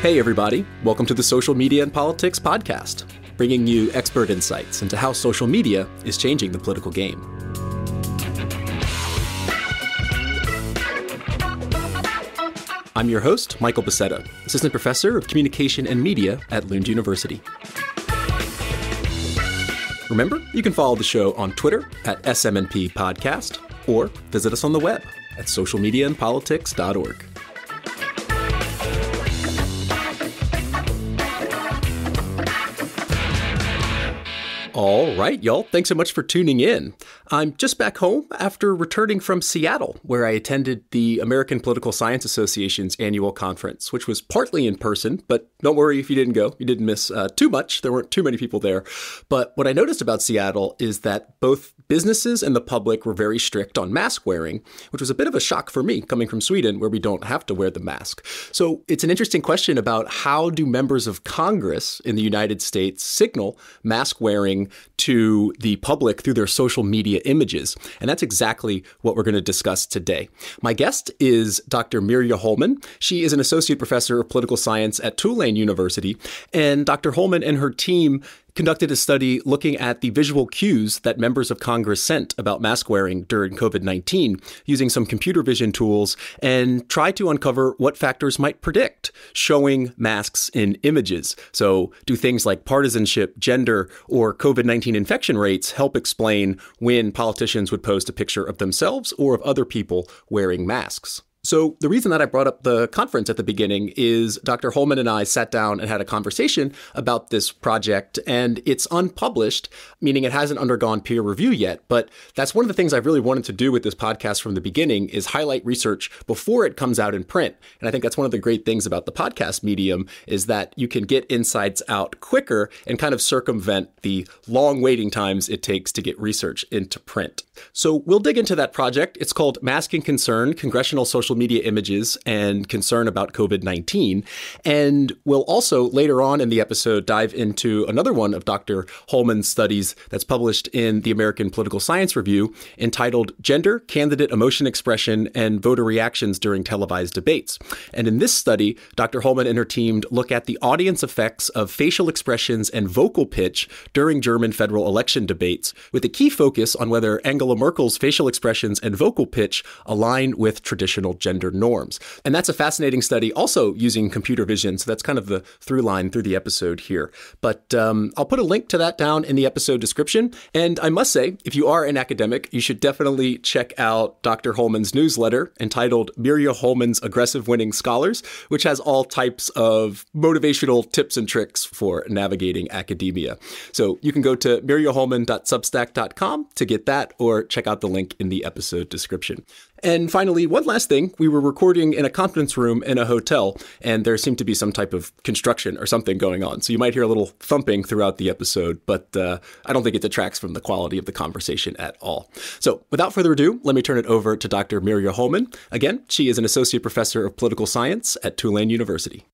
Hey everybody, welcome to the Social Media and Politics podcast, bringing you expert insights into how social media is changing the political game. I'm your host, Michael Becerra, Assistant Professor of Communication and Media at Lund University. Remember, you can follow the show on Twitter at SMNP Podcast or visit us on the web at socialmediaandpolitics.org. All right, y'all. Thanks so much for tuning in. I'm just back home after returning from Seattle, where I attended the American Political Science Association's annual conference, which was partly in person, but don't worry if you didn't go. You didn't miss too much. There weren't too many people there. But what I noticed about Seattle is that both businesses and the public were very strict on mask wearing, which was a bit of a shock for me coming from Sweden, where we don't have to wear the mask. So it's an interesting question about how do members of Congress in the United States signal mask wearing to the public through their social media images. And that's exactly what we're going to discuss today. My guest is Dr. Mirja Holman. She is an associate professor of political science at Tulane University. And Dr. Holman and her team conducted a study looking at the visual cues that members of Congress sent about mask wearing during COVID-19 using some computer vision tools and tried to uncover what factors might predict showing masks in images. So do things like partisanship, gender, or COVID-19 infection rates help explain when politicians would post a picture of themselves or of other people wearing masks? So the reason that I brought up the conference at the beginning is Dr. Holman and I sat down and had a conversation about this project, and it's unpublished, meaning it hasn't undergone peer review yet. But that's one of the things I've really wanted to do with this podcast from the beginning is highlight research before it comes out in print. And I think that's one of the great things about the podcast medium is that you can get insights out quicker and kind of circumvent the long waiting times it takes to get research into print. So we'll dig into that project. It's called Masking Concern, Congressional Social Media Images and Concern about COVID-19. And we'll also later on in the episode dive into another one of Dr. Holman's studies that's published in the American Political Science Review entitled Gender, Candidate Emotion Expression, and Voter Reactions During Televised Debates. And in this study, Dr. Holman and her team look at the audience effects of facial expressions and vocal pitch during German federal election debates, with a key focus on whether Angela Merkel's facial expressions and vocal pitch align with traditional gender norms. And that's a fascinating study also using computer vision. So that's kind of the through line through the episode here. But I'll put a link to that down in the episode description. And I must say, if you are an academic, you should definitely check out Dr. Holman's newsletter entitled Mirja Holman's Aggressive Winning Scholars, which has all types of motivational tips and tricks for navigating academia. So you can go to mirjaholman.substack.com to get that, or check out the link in the episode description. And finally, one last thing, we were recording in a conference room in a hotel, and there seemed to be some type of construction or something going on. So you might hear a little thumping throughout the episode, but I don't think it detracts from the quality of the conversation at all. So without further ado, let me turn it over to Dr. Mirja Holman. Again, she is an associate professor of political science at Tulane University.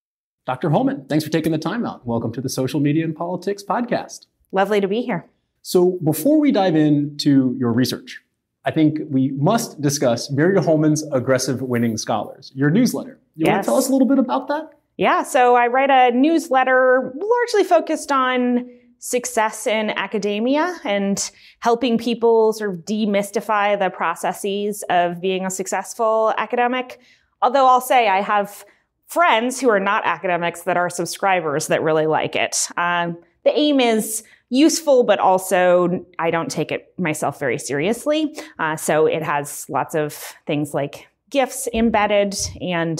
Dr. Holman, thanks for taking the time out. Welcome to the Social Media and Politics podcast. Lovely to be here. So before we dive into your research, I think we must discuss Mirja Holman's Aggressive Winning Scholars, your newsletter. You want to tell us a little bit about that? Yeah, so I write a newsletter largely focused on success in academia and helping people sort of demystify the processes of being a successful academic. Although I'll say I have friends who are not academics that are subscribers that really like it. The aim is useful, but also I don't take it myself very seriously. So it has lots of things like GIFs embedded and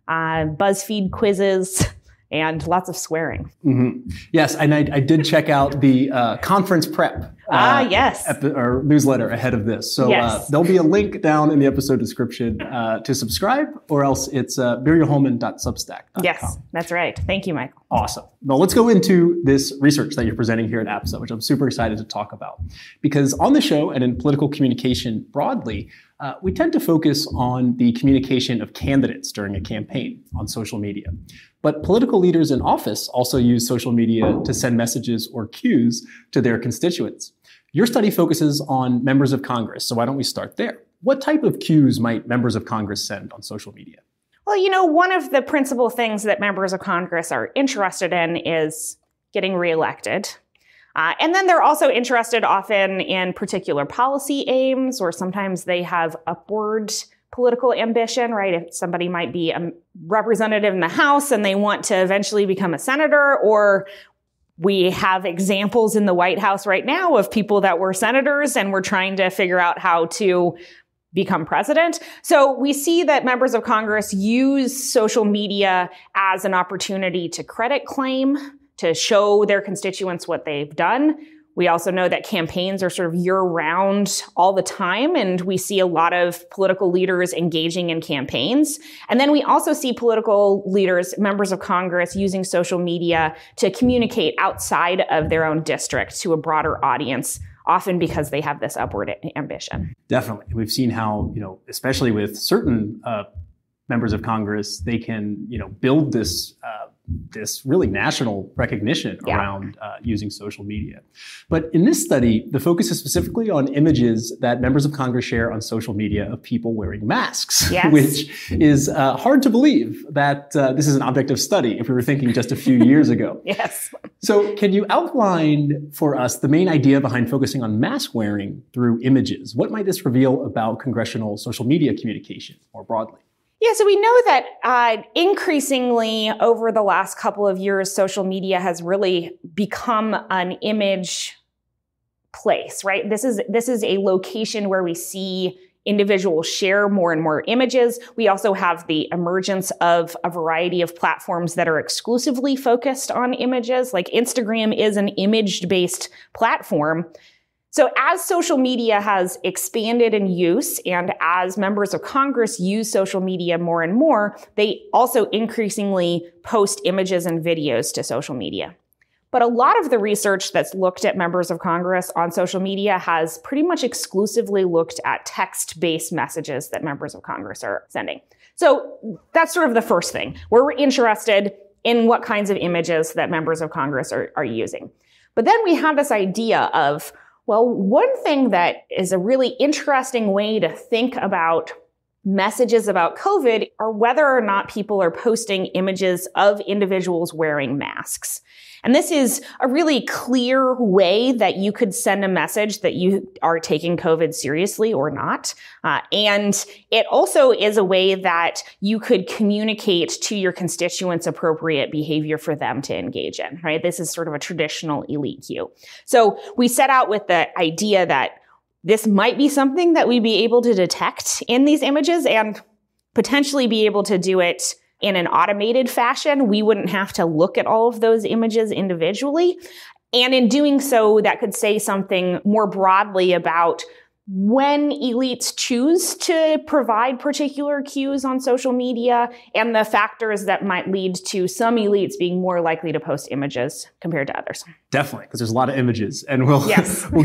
BuzzFeed quizzes and lots of swearing. Mm-hmm. Yes, and I did check out the conference prep or newsletter ahead of this. So there'll be a link down in the episode description to subscribe, or else it's mirjaholman.substack.com. Yes, that's right. Thank you, Michael. Awesome. Now let's go into this research that you're presenting here at APSA, which I'm super excited to talk about. Because on the show and in political communication broadly, we tend to focus on the communication of candidates during a campaign on social media. But political leaders in office also use social media to send messages or cues to their constituents. Your study focuses on members of Congress, so why don't we start there? What type of cues might members of Congress send on social media? Well, one of the principal things that members of Congress are interested in is getting reelected. And then they're also interested often in particular policy aims, or sometimes they have upward political ambition, right? If somebody might be a representative in the House and they want to eventually become a senator, or we have examples in the White House right now of people that were senators and we're trying to figure out how to become president. So we see that members of Congress use social media as an opportunity to credit claim, to show their constituents what they've done. We also know that campaigns are sort of year-round all the time, and we see a lot of political leaders engaging in campaigns. And then we also see political leaders, members of Congress, using social media to communicate outside of their own district to a broader audience, often because they have this upward ambition. Definitely. We've seen how, especially with certain members of Congress, they can, build this really national recognition around using social media. But in this study, the focus is specifically on images that members of Congress share on social media of people wearing masks, which is hard to believe that this is an object of study if we were thinking just a few years ago. Yes. So can you outline for us the main idea behind focusing on mask wearing through images? What might this reveal about congressional social media communication more broadly? Yeah, so we know that increasingly over the last couple of years, social media has really become an image place, right? This is a location where we see individuals share more and more images. We also have the emergence of a variety of platforms that are exclusively focused on images, like Instagram is an image-based platform. So as social media has expanded in use and as members of Congress use social media more and more, they also increasingly post images and videos to social media. But a lot of the research that's looked at members of Congress on social media has pretty much exclusively looked at text-based messages that members of Congress are sending. So that's sort of the first thing. We're interested in what kinds of images that members of Congress are using. But then we have this idea of, well, one thing that is a really interesting way to think about messages about COVID are whether or not people are posting images of individuals wearing masks. And this is a really clear way that you could send a message that you are taking COVID seriously or not. And it also is a way that you could communicate to your constituents appropriate behavior for them to engage in, right? This is sort of a traditional elite cue. So we set out with the idea that this might be something that we'd be able to detect in these images and potentially be able to do it in an automated fashion. We wouldn't have to look at all of those images individually. And in doing so, that could say something more broadly about when elites choose to provide particular cues on social media and the factors that might lead to some elites being more likely to post images compared to others. Definitely, because there's a lot of images, and we'll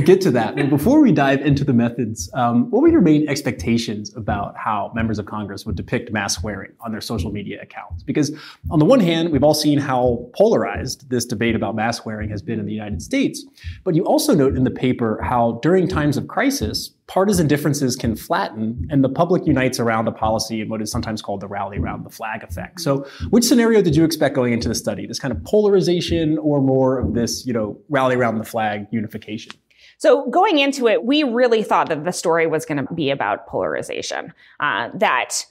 get to that. But before we dive into the methods, what were your main expectations about how members of Congress would depict mask wearing on their social media accounts? Because on the one hand, we've all seen how polarized this debate about mask wearing has been in the United States. But you also note in the paper how during times of crisis, partisan differences can flatten and the public unites around a policy in what is sometimes called the rally around the flag effect. So which scenario did you expect going into the study? This kind of polarization or more of this, rally around the flag unification? So going into it, we really thought that the story was going to be about polarization, that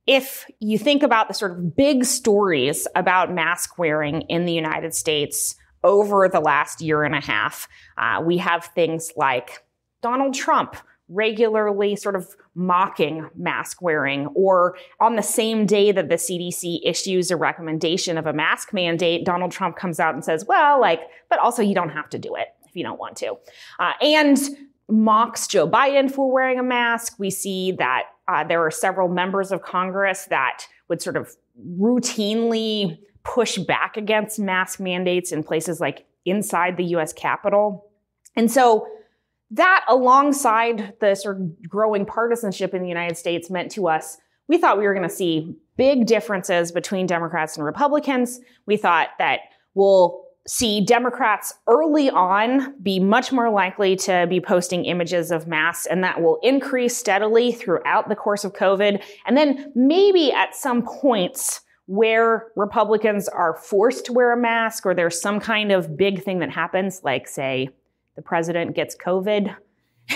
if you think about the sort of big stories about mask wearing in the United States over the last year and a half, we have things like Donald Trump regularly sort of mocking mask wearing, or on the same day that the CDC issues a recommendation of a mask mandate, Donald Trump comes out and says, but also you don't have to do it if you don't want to. And mocks Joe Biden for wearing a mask. We see that there are several members of Congress that would sort of routinely push back against mask mandates in places like inside the US Capitol. And so that, alongside the sort of growing partisanship in the United States, meant to us, we thought we were going to see big differences between Democrats and Republicans. We thought that we'll see Democrats early on be much more likely to be posting images of masks, and that will increase steadily throughout the course of COVID. And then maybe at some points where Republicans are forced to wear a mask or there's some kind of big thing that happens, like say the president gets COVID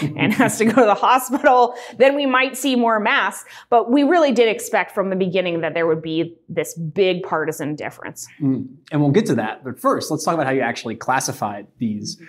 and has to go to the hospital, then we might see more masks. But we really did expect from the beginning that there would be this big partisan difference. And we'll get to that. But first, let's talk about how you actually classified these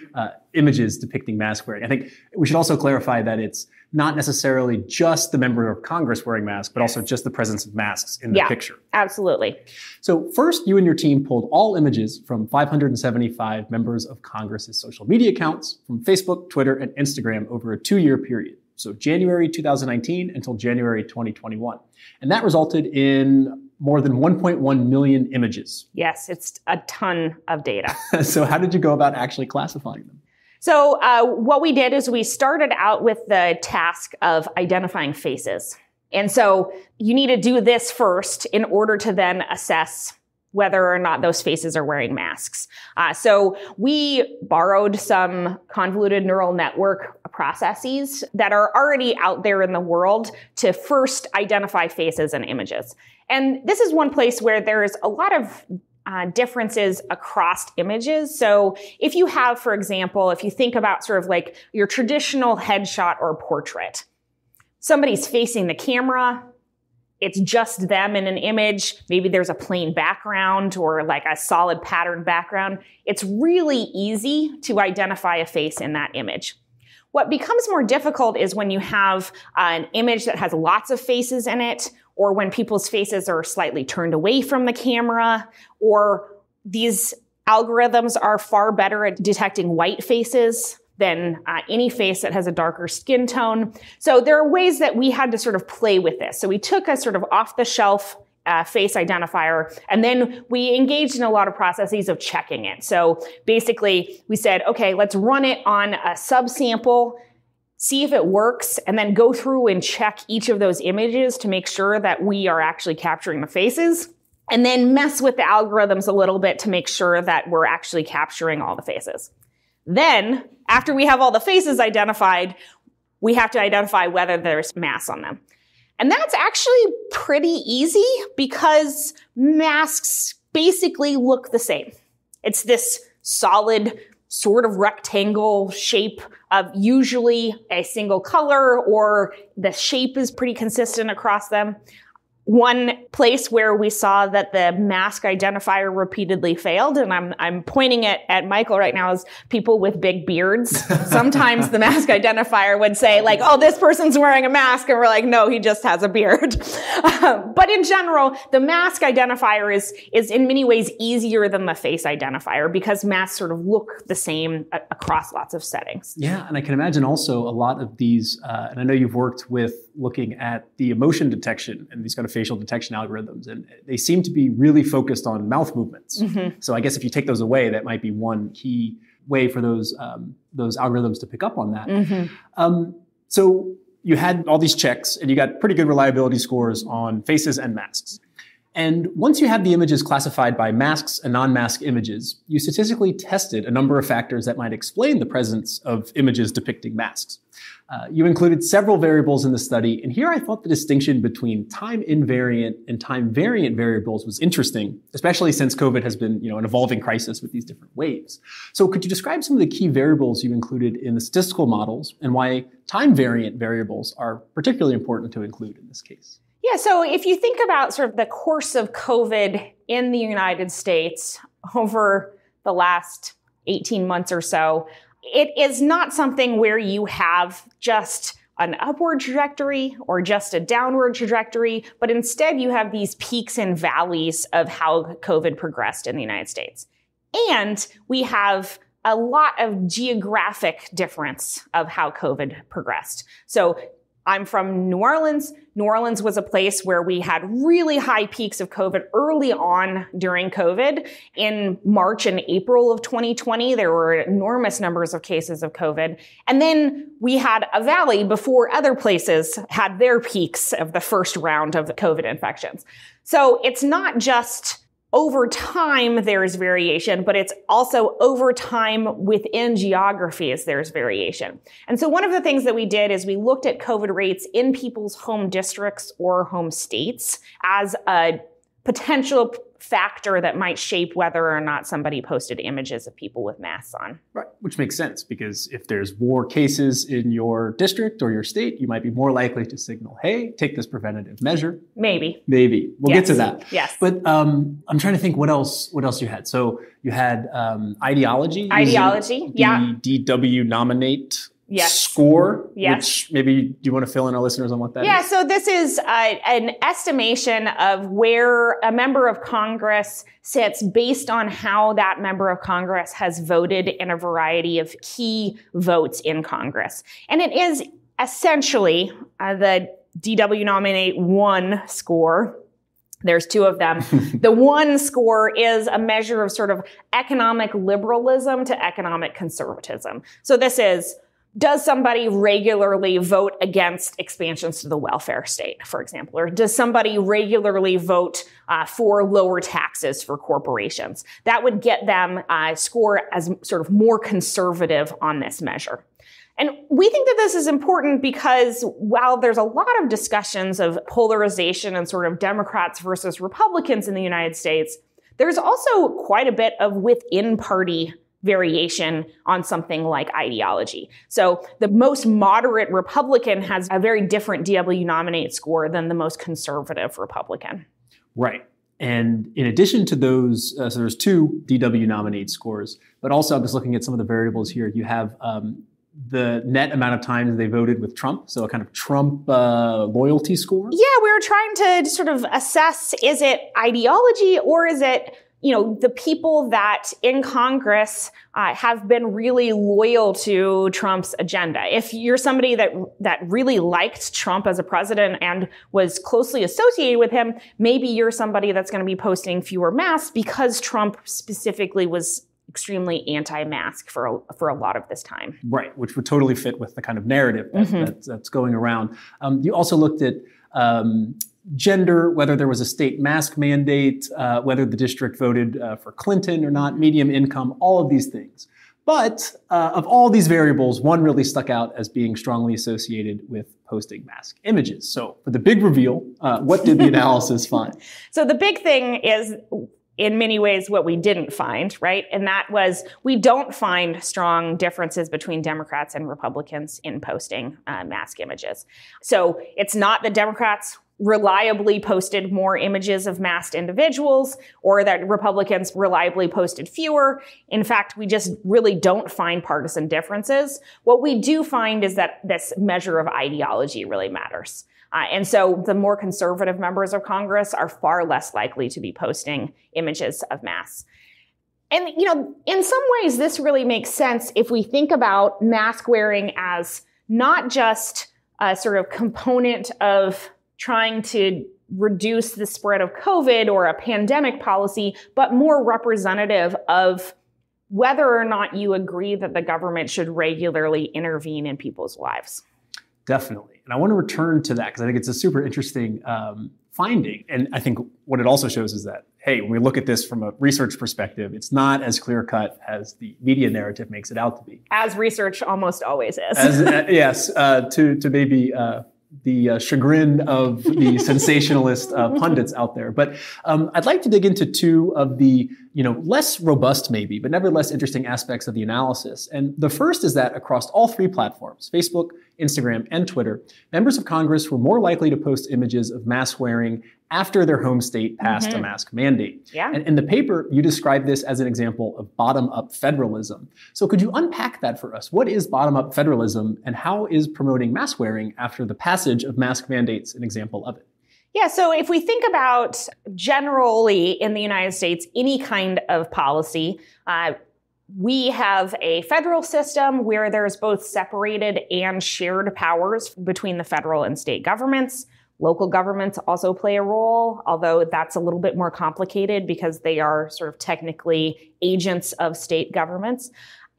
images depicting mask wearing. I think we should also clarify that it's not necessarily just the member of Congress wearing masks, but also just the presence of masks in the picture. Absolutely. So first, you and your team pulled all images from 575 members of Congress's social media accounts from Facebook, Twitter, and Instagram over a 2-year period. So January 2019 until January 2021. And that resulted in more than 1.1 million images. Yes, it's a ton of data. So how did you go about actually classifying them? So what we did is we started out with the task of identifying faces. And so you need to do this first in order to then assess whether or not those faces are wearing masks. So we borrowed some convoluted neural network processes that are already out there in the world to first identify faces and images. And this is one place where there's a lot of differences across images. So if you have, for example, if you think about sort of like your traditional headshot or portrait, somebody's facing the camera, it's just them in an image, maybe there's a plain background or like a solid pattern background. It's really easy to identify a face in that image. What becomes more difficult is when you have an image that has lots of faces in it, or when people's faces are slightly turned away from the camera, or these algorithms are far better at detecting white faces than any face that has a darker skin tone. So there are ways that we had to sort of play with this. So we took a sort of off-the-shelf face identifier, and then we engaged in a lot of processes of checking it. So basically, we said, okay, let's run it on a subsample, see if it works, and then go through and check each of those images to make sure that we are actually capturing the faces, and then mess with the algorithms a little bit to make sure that we're actually capturing all the faces. Then, after we have all the faces identified, we have to identify whether there's masks on them. And that's actually pretty easy because masks basically look the same. It's this solid sort of rectangle shape of usually a single color, or the shape is pretty consistent across them. One place where we saw that the mask identifier repeatedly failed, and I'm pointing it at Michael right now, is people with big beards. Sometimes the mask identifier would say like, oh, this person's wearing a mask, and we're like, no, he just has a beard. But in general, the mask identifier is in many ways easier than the face identifier because masks sort of look the same across lots of settings. Yeah, and I can imagine also a lot of these, and I know you've worked with looking at the emotion detection and these kind of facial detection algorithms, and they seem to be really focused on mouth movements. So I guess if you take those away, that might be one key way for those algorithms to pick up on that. So you had all these checks, and you got pretty good reliability scores on faces and masks. And once you had the images classified by masks and non-mask images, you statistically tested a number of factors that might explain the presence of images depicting masks. You included several variables in the study, and here I thought the distinction between time-invariant and time-variant variables was interesting, especially since COVID has been, an evolving crisis with these different waves. So could you describe some of the key variables you included in the statistical models and why time-variant variables are particularly important to include in this case? Yeah, so if you think about sort of the course of COVID in the United States over the last 18 months or so, it is not something where you have just an upward trajectory or just a downward trajectory, but instead you have these peaks and valleys of how COVID progressed in the United States. And we have a lot of geographic difference of how COVID progressed. So I'm from New Orleans. New Orleans was a place where we had really high peaks of COVID early on during COVID. In March and April of 2020, there were enormous numbers of cases of COVID. And then we had a valley before other places had their peaks of the first round of COVID infections. So it's not just over time, there's variation, but it's also over time within geographies, there's variation. And so one of the things that we did is we looked at COVID rates in people's home districts or home states as a potential factor that might shape whether or not somebody posted images of people with masks on. Right, which makes sense because if there's more cases in your district or your state, you might be more likely to signal, hey, take this preventative measure. Maybe. We'll get to that. Yes. But I'm trying to think what else you had. So you had ideology. Yeah. DW nominate. Yes. Score, yes. Which maybe do you want to fill in our listeners on what that is? Yeah, so this is an estimation of where a member of Congress sits based on how that member of Congress has voted in a variety of key votes in Congress. And it is essentially the DW Nominate 1 score. There's two of them. The 1 score is a measure of sort of economic liberalism to economic conservatism. So this is, does somebody regularly vote against expansions to the welfare state, for example? Or does somebody regularly vote for lower taxes for corporations? That would get them score as sort of more conservative on this measure. And we think that this is important because while there's a lot of discussions of polarization and sort of Democrats versus Republicans in the United States, there's also quite a bit of within-party variation on something like ideology. So the most moderate Republican has a very different DW Nominate score than the most conservative Republican. Right. And in addition to those, so there's 2 DW Nominate scores, but also I'm just looking at some of the variables here. You have the net amount of times they voted with Trump, so a kind of Trump loyalty score. Yeah, we were trying to sort of assess, is it ideology or is it the people that in Congress have been really loyal to Trump's agenda. If you're somebody that really liked Trump as a president and was closely associated with him, maybe you're somebody that's going to be posting fewer masks because Trump specifically was extremely anti-mask for a lot of this time. Right, which would totally fit with the kind of narrative that's going around. You also looked at gender, whether there was a state mask mandate, whether the district voted for Clinton or not, medium income, all of these things. But of all these variables, one really stuck out as being strongly associated with posting mask images. So for the big reveal, what did the analysis find? So the big thing is, in many ways, what we didn't find, right? And that was, we don't find strong differences between Democrats and Republicans in posting mask images. So it's not that Democrats reliably posted more images of masked individuals or that Republicans reliably posted fewer. In fact, we just really don't find partisan differences. What we do find is that this measure of ideology really matters. And so the more conservative members of Congress are far less likely to be posting images of masks. And, in some ways, this really makes sense if we think about mask wearing as not just a sort of component of trying to reduce the spread of COVID or a pandemic policy, but more representative of whether or not you agree that the government should regularly intervene in people's lives. Definitely. And I want to return to that because I think it's a super interesting finding. And I think what it also shows is that, hey, when we look at this from a research perspective, it's not as clear-cut as the media narrative makes it out to be. As research almost always is. Yes, to maybe the chagrin of the sensationalist pundits out there. But I'd like to dig into 2 of the less robust maybe, but nevertheless interesting aspects of the analysis. And the first is that across all 3 platforms, Facebook, Instagram, and Twitter, members of Congress were more likely to post images of mask wearing after their home state passed a mask mandate. Yeah. And in the paper, you describe this as an example of bottom-up federalism. So could you unpack that for us? What is bottom-up federalism, and how is promoting mask wearing after the passage of mask mandates an example of it? Yeah, so if we think about generally in the United States, any kind of policy, we have a federal system where there's both separated and shared powers between the federal and state governments. Local governments also play a role, although that's a little bit more complicated because they are sort of technically agents of state governments.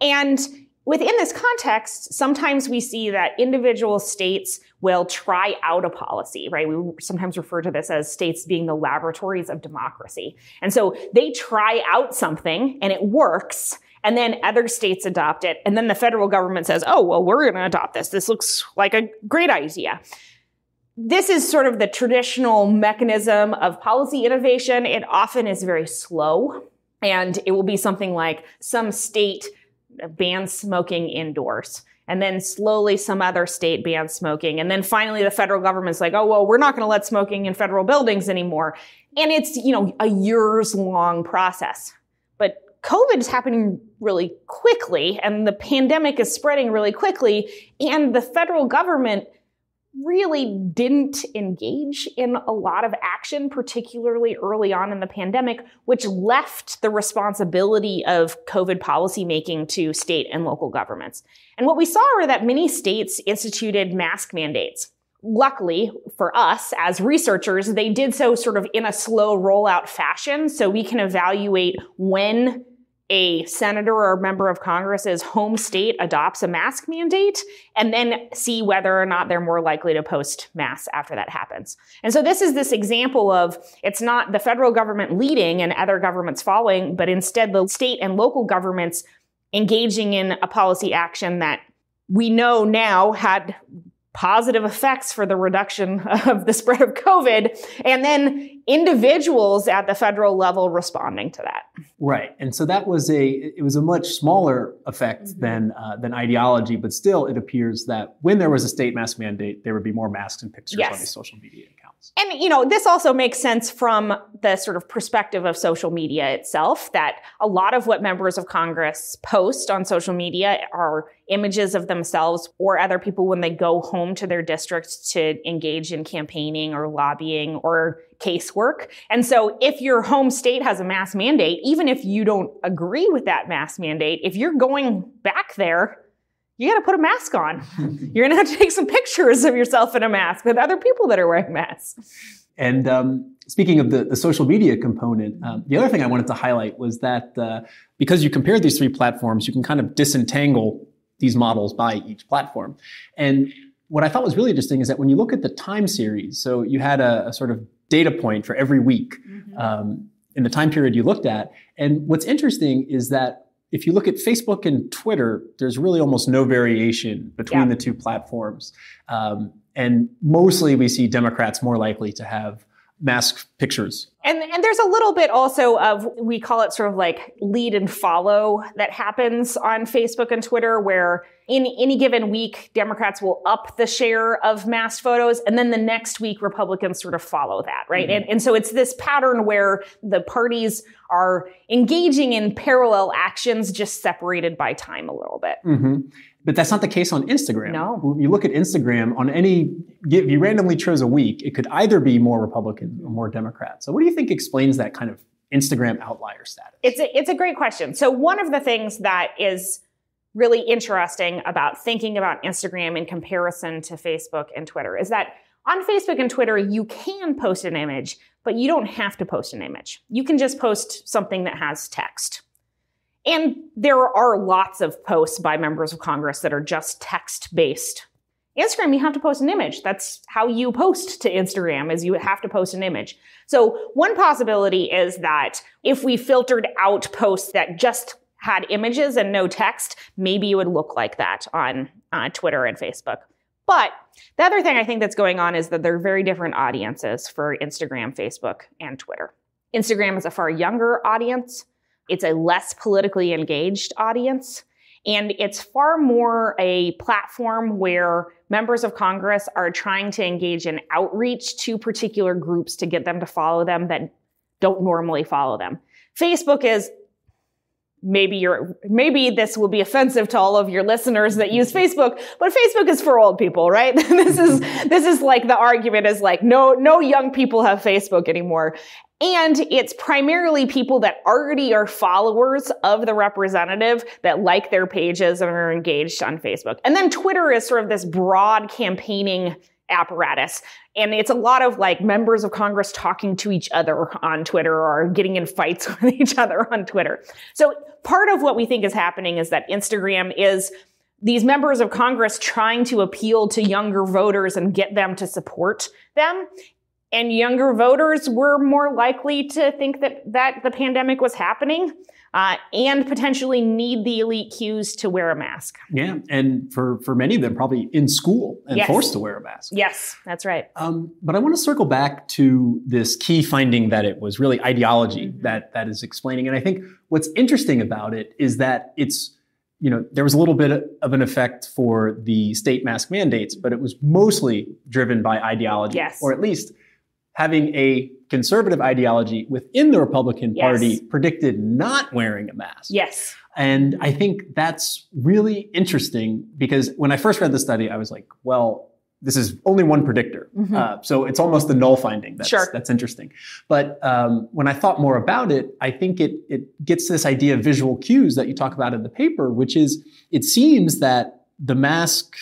And within this context, sometimes we see that individual states will try out a policy, right? We sometimes refer to this as states being the laboratories of democracy. And so they try out something and it works, and then other states adopt it. And then the federal government says, oh, well, we're going to adopt this. This looks like a great idea. This is sort of the traditional mechanism of policy innovation. It often is very slow, and it will be something like some state bans smoking indoors, and then slowly some other state bans smoking. And then finally the federal government's like, oh, well, we're not going to let smoking in federal buildings anymore. And it's, a years long process. But COVID is happening really quickly, and the pandemic is spreading really quickly, and the federal government really didn't engage in a lot of action, particularly early on in the pandemic, which left the responsibility of COVID policymaking to state and local governments. And what we saw were that many states instituted mask mandates. Luckily for us as researchers, they did so sort of in a slow rollout fashion, so we can evaluate when a senator or a member of Congress's home state adopts a mask mandate, and then see whether or not they're more likely to post masks after that happens. And so this is this example of, it's not the federal government leading and other governments following, but instead the state and local governments engaging in a policy action that we know now had positive effects for the reduction of the spread of COVID, and then individuals at the federal level responding to that. Right, and so it was a much smaller effect than ideology, but still it appears that when there was a state mask mandate, there would be more masks and pictures on these social media accounts. And, this also makes sense from the sort of perspective of social media itself, that a lot of what members of Congress post on social media are images of themselves or other people when they go home to their districts to engage in campaigning or lobbying or casework. And so if your home state has a mask mandate, even if you don't agree with that mask mandate, if you're going back there, you got to put a mask on. You're going to have to take some pictures of yourself in a mask with other people that are wearing masks. And speaking of the social media component, the other thing I wanted to highlight was that because you compared these three platforms, you can kind of disentangle these models by each platform. And what I thought was really interesting is that when you look at the time series, so you had a sort of data point for every week in the time period you looked at. And what's interesting is that if you look at Facebook and Twitter, there's really almost no variation between the two platforms. And mostly we see Democrats more likely to have mask pictures. And there's a little bit also of, we call it sort of like lead and follow that happens on Facebook and Twitter, where in any given week, Democrats will up the share of masked photos, and then the next week, Republicans sort of follow that, right? And so it's this pattern where the parties are engaging in parallel actions, just separated by time a little bit. But that's not the case on Instagram. No. When you look at Instagram, if you randomly chose a week, it could either be more Republican or more Democrat. So what do you think explains that kind of Instagram outlier status? It's a great question. So one of the things that is really interesting about thinking about Instagram in comparison to Facebook and Twitter is that on Facebook and Twitter, you can post an image, but you don't have to post an image. You can just post something that has text. And there are lots of posts by members of Congress that are just text-based. Instagram, you have to post an image. That's how you post to Instagram, is you have to post an image. So one possibility is that if we filtered out posts that just had images and no text, maybe it would look like that on Twitter and Facebook. But the other thing I think that's going on is that there are very different audiences for Instagram, Facebook, and Twitter. Instagram is a far younger audience. It's a less politically engaged audience. And it's far more a platform where members of Congress are trying to engage in outreach to particular groups to get them to follow them that don't normally follow them. Facebook is, maybe this will be offensive to all of your listeners that use Facebook, but Facebook is for old people, right? This is like the argument is like, no young people have Facebook anymore. And it's primarily people that already are followers of the representative that like their pages and are engaged on Facebook. And then Twitter is sort of this broad campaigning apparatus. And it's a lot of like members of Congress talking to each other on Twitter or getting in fights with each other on Twitter. So part of what we think is happening is that Instagram is these members of Congress trying to appeal to younger voters and get them to support them. And younger voters were more likely to think that the pandemic was happening and potentially need the elite cues to wear a mask. Yeah, and for many of them, probably in school and forced to wear a mask. Yes, that's right. But I want to circle back to this key finding that it was really ideology that is explaining. And I think what's interesting about it is that it's, there was a little bit of an effect for the state mask mandates, but it was mostly driven by ideology, or at least having a conservative ideology within the Republican Party predicted not wearing a mask. Yes. And I think that's really interesting because when I first read the study, I was like, well, this is only one predictor. So it's almost the null finding. That's interesting. But when I thought more about it, I think it gets this idea of visual cues that you talk about in the paper, which is it seems that the mask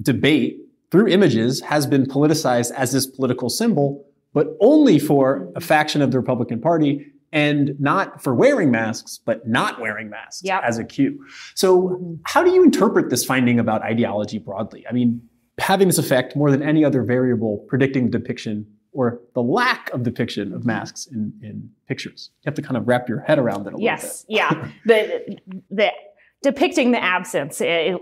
debate through images has been politicized as this political symbol, but only for a faction of the Republican Party and not for wearing masks, but not wearing masks as a cue. So how do you interpret this finding about ideology broadly? I mean, having this effect more than any other variable predicting depiction or the lack of depiction of masks in pictures. You have to kind of wrap your head around it a little bit. Yeah. The depicting the absence is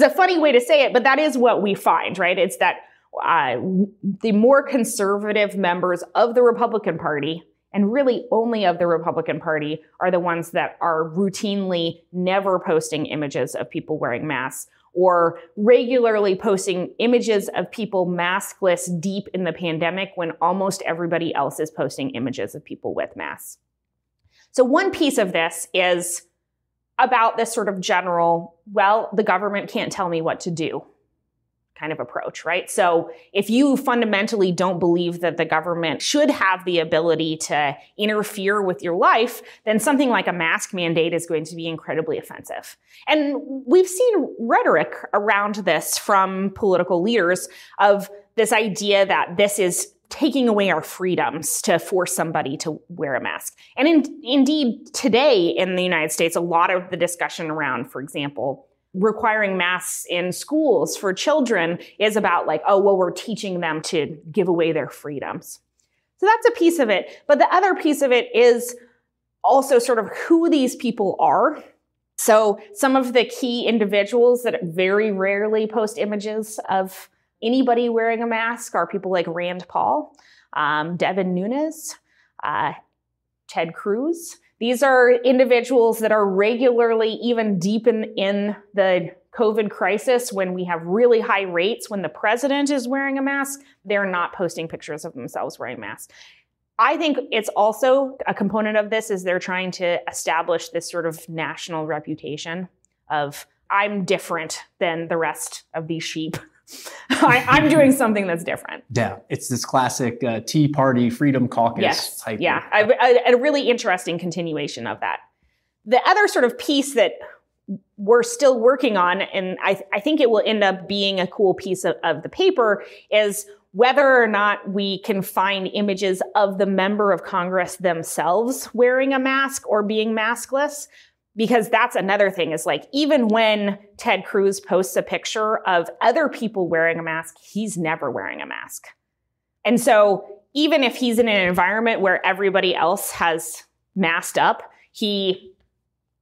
a funny way to say it, but that is what we find, right? It's that the more conservative members of the Republican Party, and really only of the Republican Party, are the ones that are routinely never posting images of people wearing masks or regularly posting images of people maskless deep in the pandemic when almost everybody else is posting images of people with masks. So one piece of this is about this sort of general, well, the government can't tell me what to do kind of approach, right? So if you fundamentally don't believe that the government should have the ability to interfere with your life, then something like a mask mandate is going to be incredibly offensive. And we've seen rhetoric around this from political leaders of this idea that this is taking away our freedoms to force somebody to wear a mask. And indeed, today in the United States, a lot of the discussion around, for example, requiring masks in schools for children is about like, oh, well, we're teaching them to give away their freedoms. So that's a piece of it. But the other piece of it is also sort of who these people are. So some of the key individuals that very rarely post images of anybody wearing a mask are people like Rand Paul, Devin Nunes, Ted Cruz. These are individuals that are regularly, even deep in the COVID crisis, when we have really high rates, when the president is wearing a mask, they're not posting pictures of themselves wearing masks. I think it's also a component of this is they're trying to establish this sort of national reputation of I'm different than the rest of these sheep. I'm doing something that's different. Yeah, it's this classic Tea Party Freedom Caucus type. Yeah, a really interesting continuation of that. The other sort of piece that we're still working on, and I think it will end up being a cool piece of the paper, is whether or not we can find images of the member of Congress themselves wearing a mask or being maskless. Because that's another thing is like, even when Ted Cruz posts a picture of other people wearing a mask, he's never wearing a mask. And so even if he's in an environment where everybody else has masked up, he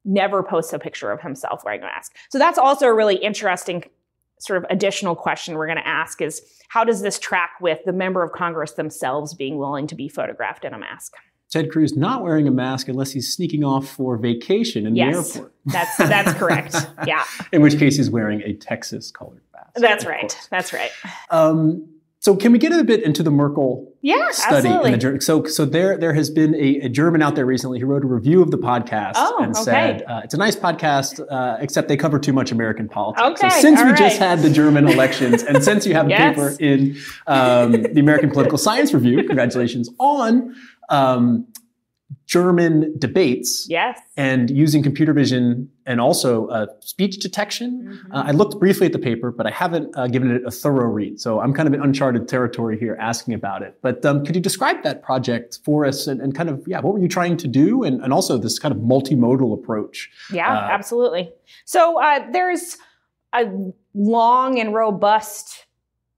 never posts a picture of himself wearing a mask. So that's also a really interesting sort of additional question we're going to ask is, how does this track with the member of Congress themselves being willing to be photographed in a mask? Ted Cruz not wearing a mask unless he's sneaking off for vacation in the airport. That's correct. Yeah. In which case he's wearing a Texas-colored mask. That's right. That's right. So can we get a bit into the Merkel study? Absolutely. In the, so there has been a German out there recently who wrote a review of the podcast and said, it's a nice podcast, except they cover too much American politics. So since we just had the German elections and since you have a paper in the American Political Science Review, congratulations, on German debates and using computer vision and also speech detection. I looked briefly at the paper, but I haven't given it a thorough read. So I'm kind of in uncharted territory here asking about it. But could you describe that project for us and kind of, what were you trying to do? And also this kind of multimodal approach. Yeah, absolutely. So there's a long and robust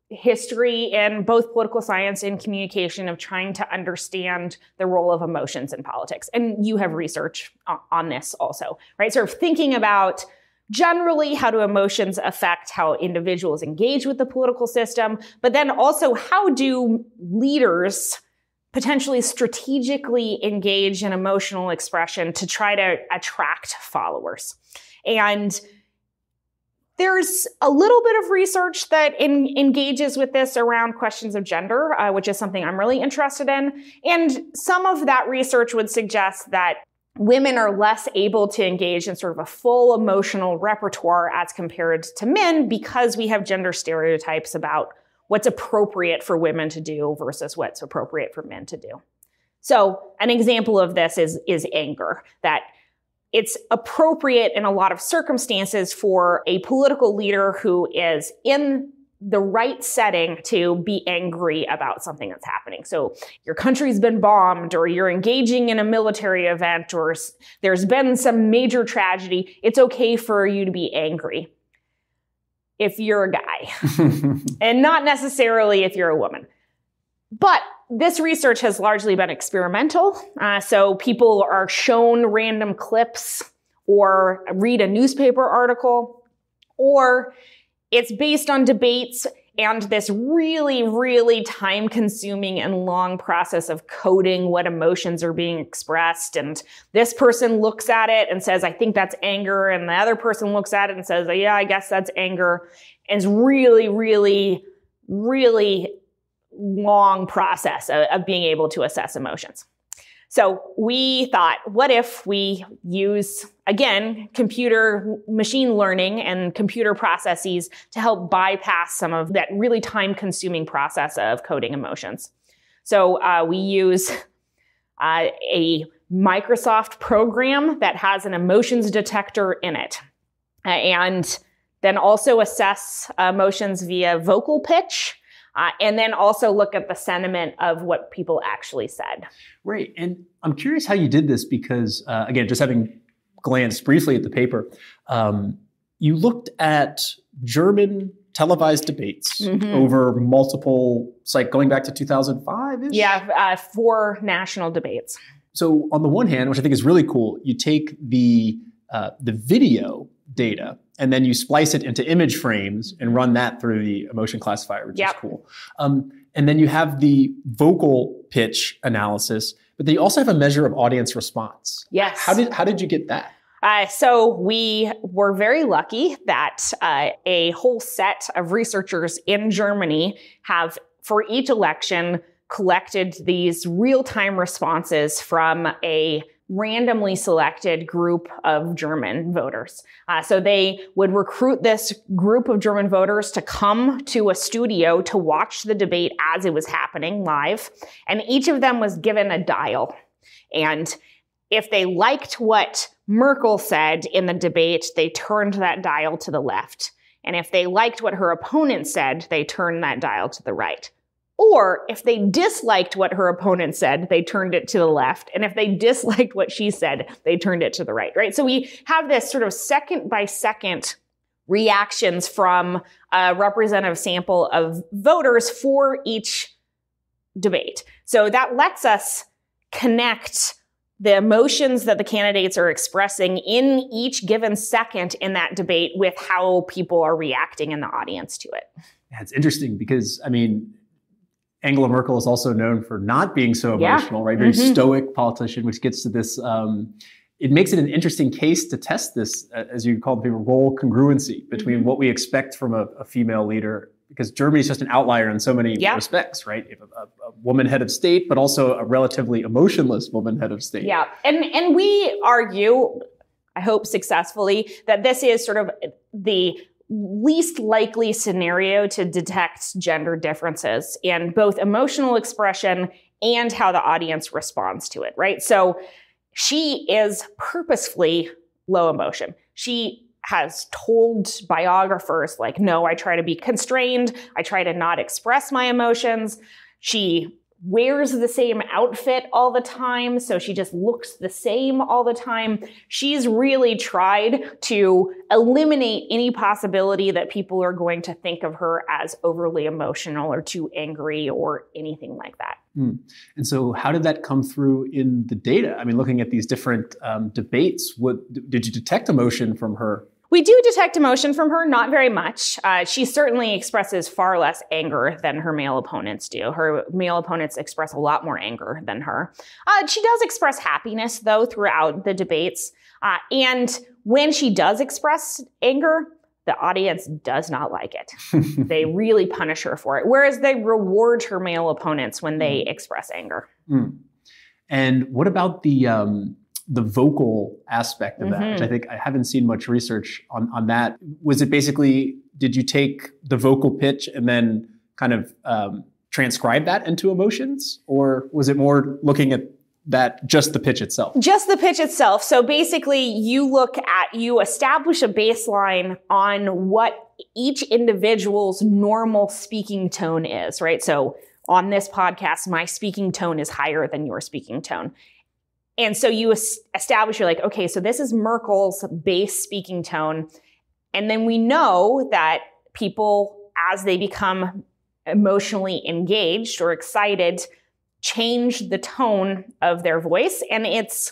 history in both political science and communication of trying to understand the role of emotions in politics. And you have research on this also, right? Sort of thinking about generally how do emotions affect how individuals engage with the political system, but then also how do leaders potentially strategically engage in emotional expression to try to attract followers. And there's a little bit of research that engages with this around questions of gender, which is something I'm really interested in. And some of that research would suggest that women are less able to engage in sort of a full emotional repertoire as compared to men because we have gender stereotypes about what's appropriate for women to do versus what's appropriate for men to do. So an example of this is anger, that it's appropriate in a lot of circumstances for a political leader who is in the right setting to be angry about something that's happening. So your country's been bombed, or you're engaging in a military event, or there's been some major tragedy. It's okay for you to be angry if you're a guy, and not necessarily if you're a woman. But this research has largely been experimental. So people are shown random clips or read a newspaper article, or it's based on debates and this really, really time-consuming and long process of coding what emotions are being expressed. And this person looks at it and says, I think that's anger. And the other person looks at it and says, yeah, I guess that's anger. And it's really, really, really long process of being able to assess emotions. So we thought, what if we use, again, computer machine learning and computer processes to help bypass some of that really time-consuming process of coding emotions? So we use a Microsoft program that has an emotions detector in it, and then also assess emotions via vocal pitch. And then also look at the sentiment of what people actually said. Right. And I'm curious how you did this because, again, just having glanced briefly at the paper, you looked at German televised debates over multiple, going back to 2005-ish? Yeah, 4 national debates. So on the one hand, which I think is really cool, you take the video data and then you splice it into image frames and run that through the emotion classifier, which is cool. And then you have the vocal pitch analysis, but then you also have a measure of audience response. Yes. How did you get that? So we were very lucky that a whole set of researchers in Germany have, for each election, collected these real-time responses from a randomly selected group of German voters. So they would recruit this group of German voters to come to a studio to watch the debate as it was happening live. And each of them was given a dial. And if they liked what Merkel said in the debate, they turned that dial to the left. And if they liked what her opponent said, they turned that dial to the right. Or if they disliked what her opponent said, they turned it to the left. And if they disliked what she said, they turned it to the right? So we have this sort of second by second reactions from a representative sample of voters for each debate. So that lets us connect the emotions that the candidates are expressing in each given second in that debate with how people are reacting in the audience to it. Yeah, it's interesting because, Angela Merkel is also known for not being so emotional, right? Very stoic politician, which gets to this, it makes it an interesting case to test this, as you call the role congruency between what we expect from a female leader, because Germany is just an outlier in so many respects, right? A woman head of state, but also a relatively emotionless woman head of state. Yeah, and we argue, I hope successfully, that this is sort of the least likely scenario to detect gender differences in both emotional expression and how the audience responds to it, right? So she is purposefully low emotion. She has told biographers, like, no, I try to be constrained. I try to not express my emotions. She wears the same outfit all the time, so she just looks the same all the time. She's really tried to eliminate any possibility that people are going to think of her as overly emotional or too angry or anything like that. And so how did that come through in the data? I mean, looking at these different debates, did you detect emotion from her? We do detect emotion from her, not very much. She certainly expresses far less anger than her male opponents do. Her male opponents express a lot more anger than her. She does express happiness, though, throughout the debates. And when she does express anger, the audience does not like it. They really punish her for it, whereas they reward her male opponents when they express anger. And what about the vocal aspect of that, which I think I haven't seen much research on that. Was it basically, did you take the vocal pitch and then kind of transcribe that into emotions? Or was it more looking at that, just the pitch itself? Just the pitch itself. So basically you establish a baseline on what each individual's normal speaking tone is, right? So on this podcast, my speaking tone is higher than your speaking tone. And so you establish, you're like, okay, so this is Merkel's base speaking tone. And then we know that people, as they become emotionally engaged or excited, change the tone of their voice. And it's,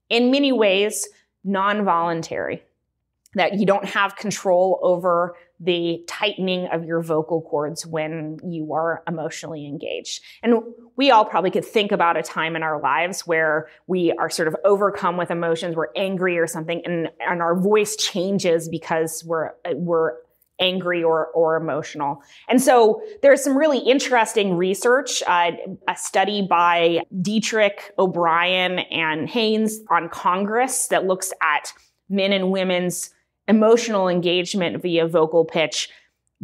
in many ways, non-voluntary, that you don't have control over the tightening of your vocal cords when you are emotionally engaged. And we all probably could think about a time in our lives where we are sort of overcome with emotions, we're angry or something, and our voice changes because we're angry or emotional. And so there's some really interesting research, a study by Dietrich, O'Brien, and Haynes on Congress that looks at men and women's emotional engagement via vocal pitch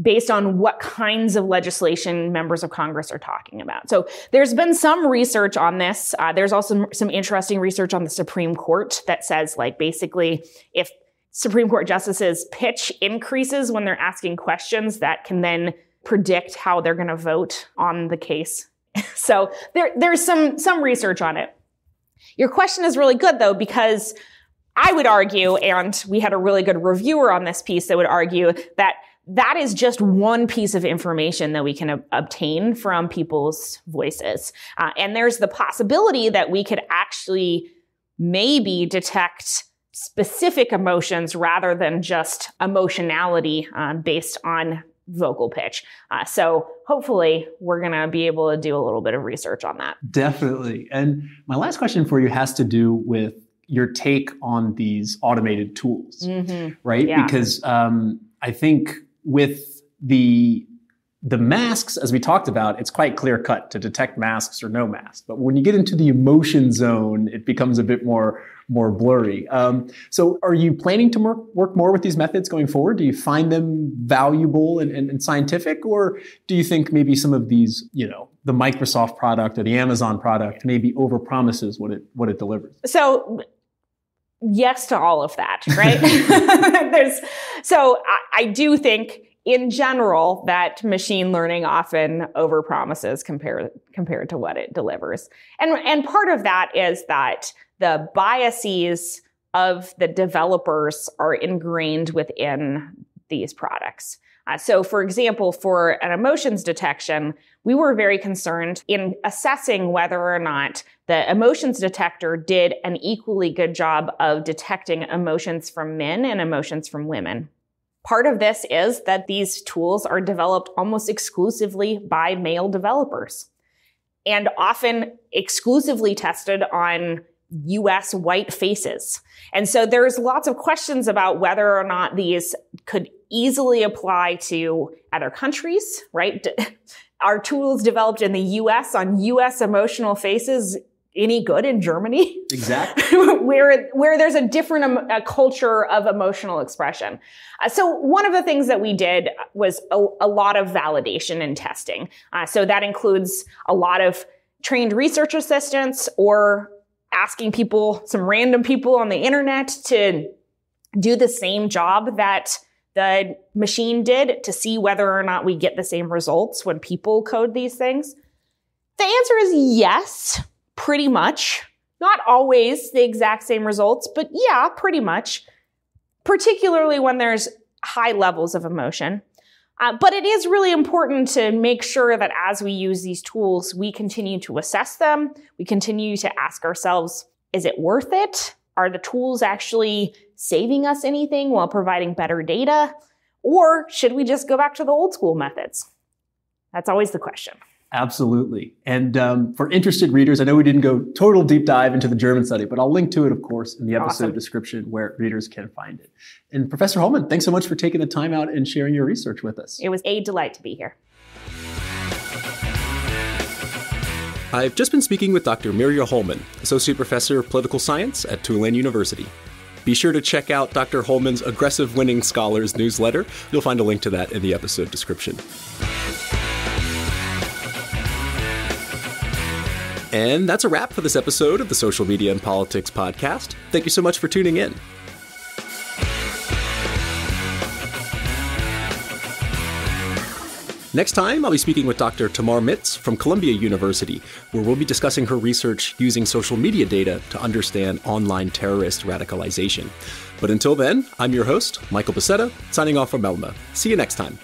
based on what kinds of legislation members of Congress are talking about. So there's been some research on this. There's also some interesting research on the Supreme Court that says, like, basically, if Supreme Court justices' pitch increases when they're asking questions, that can then predict how they're going to vote on the case. So there's some research on it. Your question is really good, though, because I would argue, and we had a really good reviewer on this piece that would argue, that that is just one piece of information that we can obtain from people's voices. And there's the possibility that we could actually maybe detect specific emotions rather than just emotionality based on vocal pitch. So hopefully we're going to be able to do a little bit of research on that. Definitely. And my last question for you has to do with your take on these automated tools, right? Yeah. Because I think with the masks, as we talked about, it's quite clear cut to detect masks or no masks. But when you get into the emotion zone, it becomes a bit more blurry. So are you planning to work more with these methods going forward? Do you find them valuable and scientific? Or do you think maybe some of these, the Microsoft product or the Amazon product maybe overpromises what it delivers? So yes to all of that, right? I do think in general that machine learning often overpromises compared to what it delivers. And part of that is that the biases of the developers are ingrained within these products. So for example, for an emotions detection, we were very concerned in assessing whether or not the emotions detector did an equally good job of detecting emotions from men and emotions from women. Part of this is that these tools are developed almost exclusively by male developers and often exclusively tested on US white faces. And so there's lots of questions about whether or not these could easily apply to other countries, right? Are tools developed in the US on US emotional faces any good in Germany? Exactly. where there's a different culture of emotional expression. So one of the things that we did was a lot of validation and testing. So that includes a lot of trained research assistants or asking some random people on the internet to do the same job that the machine did to see whether or not we get the same results when people code these things? The answer is yes, pretty much. Not always the exact same results, but yeah, pretty much, particularly when there's high levels of emotion. But it is really important to make sure that as we use these tools, we continue to assess them. We continue to ask ourselves, is it worth it? Are the tools actually saving us anything while providing better data? Or should we just go back to the old school methods? That's always the question. Absolutely. And for interested readers, I know we didn't go total deep dive into the German study, but I'll link to it, of course, in the episode description where readers can find it. And Professor Hollman, thanks so much for taking the time out and sharing your research with us. It was a delight to be here. I've just been speaking with Dr. Mirja Hollman, Associate Professor of Political Science at Tulane University. Be sure to check out Dr. Hollman's Aggressive Winning Scholars newsletter. You'll find a link to that in the episode description. And that's a wrap for this episode of the Social Media and Politics podcast. Thank you so much for tuning in. Next time, I'll be speaking with Dr. Tamar Mitz from Columbia University, where we'll be discussing her research using social media data to understand online terrorist radicalization. But until then, I'm your host, Michael Bacetta, signing off from Elma. See you next time.